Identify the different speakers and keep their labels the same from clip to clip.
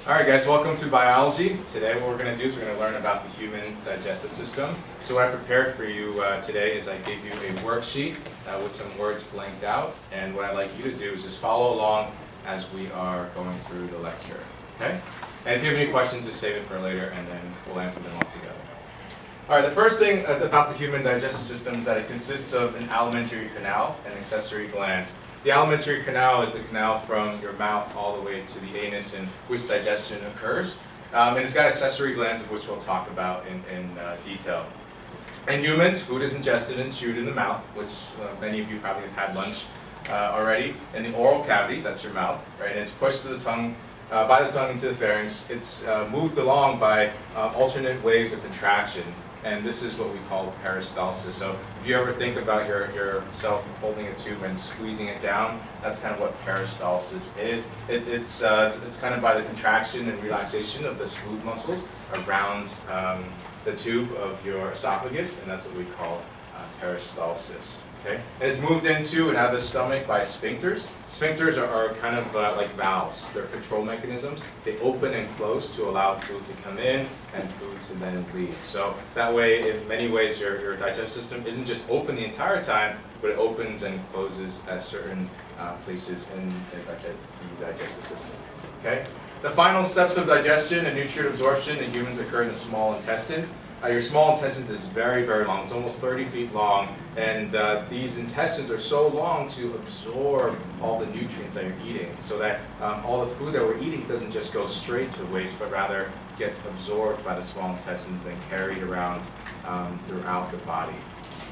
Speaker 1: Alright guys, welcome to biology. Today what we're going to do is we're going to learn about the human digestive system. So what I prepared for you today is I gave you a worksheet with some words blanked out, and what I'd like you to do is just follow along as we are going through the lecture. Okay? And if you have any questions, just save it for later and then we'll answer them all together. Alright, the first thing about the human digestive system is that it consists of an alimentary canal and accessory glands. The alimentary canal is the canal from your mouth all the way to the anus in which digestion occurs. And it's got accessory glands of which we'll talk about in detail. In humans, food is ingested and chewed in the mouth, which many of you probably have had lunch already. In the oral cavity, that's your mouth, right? And it's pushed to the tongue, by the tongue into the pharynx. It's moved along by alternate waves of contraction. And this is what we call peristalsis. So if you ever think about yourself holding a tube and squeezing it down, that's kind of what peristalsis is. It's kind of by the contraction and relaxation of the smooth muscles around the tube of your esophagus, and that's what we call peristalsis. Okay? And it's moved into and out of the stomach by sphincters. Sphincters are kind of like valves. They're control mechanisms. They open and close to allow food to come in and food to then leave. So that way, in many ways, your digestive system isn't just open the entire time, but it opens and closes at certain places in the digestive system. Okay? The final steps of digestion and nutrient absorption in humans occur in the small intestines. Your small intestines is very, very long. It's almost 30 feet long, and these intestines are so long to absorb all the nutrients that you're eating, so that all the food that we're eating doesn't just go straight to waste, but rather gets absorbed by the small intestines and carried around throughout the body.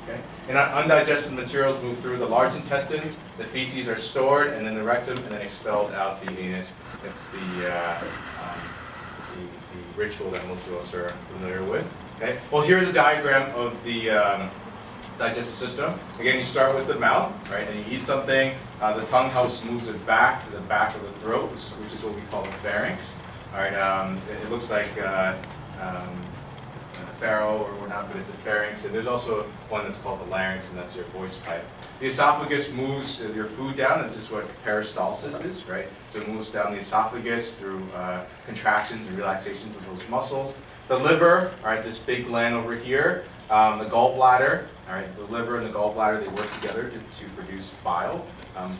Speaker 1: Okay? And undigested materials move through the large intestines. The feces are stored, and then the rectum, and then expelled out the anus. It's the ritual that most of us are familiar with. Okay. Well, here's a diagram of the digestive system. Again, you start with the mouth, right? And you eat something. The tongue helps moves it back to the back of the throat, which is what we call the pharynx. All right. It looks like a pharaoh or whatnot, but it's a pharynx. And there's also one that's called the larynx, and that's your voice pipe. The esophagus moves your food down. This is what peristalsis is, right? So it moves down the esophagus through contractions and relaxations of those muscles. The liver, all right, this big gland over here. The gallbladder, all right, the liver and the gallbladder, they work together to produce bile.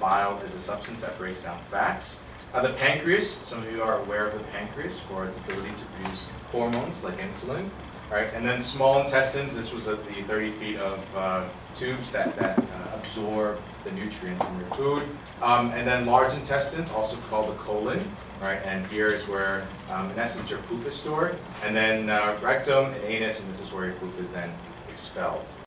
Speaker 1: Bile is a substance that breaks down fats. The pancreas, some of you are aware of the pancreas for its ability to produce hormones like insulin. All right, and then small intestines, this was at the 30 feet of tubes that absorb the nutrients in your food. And then large intestines, also called the colon. Right, and here is where, in essence, your poop is stored, and then rectum and anus, and this is where your poop is then expelled.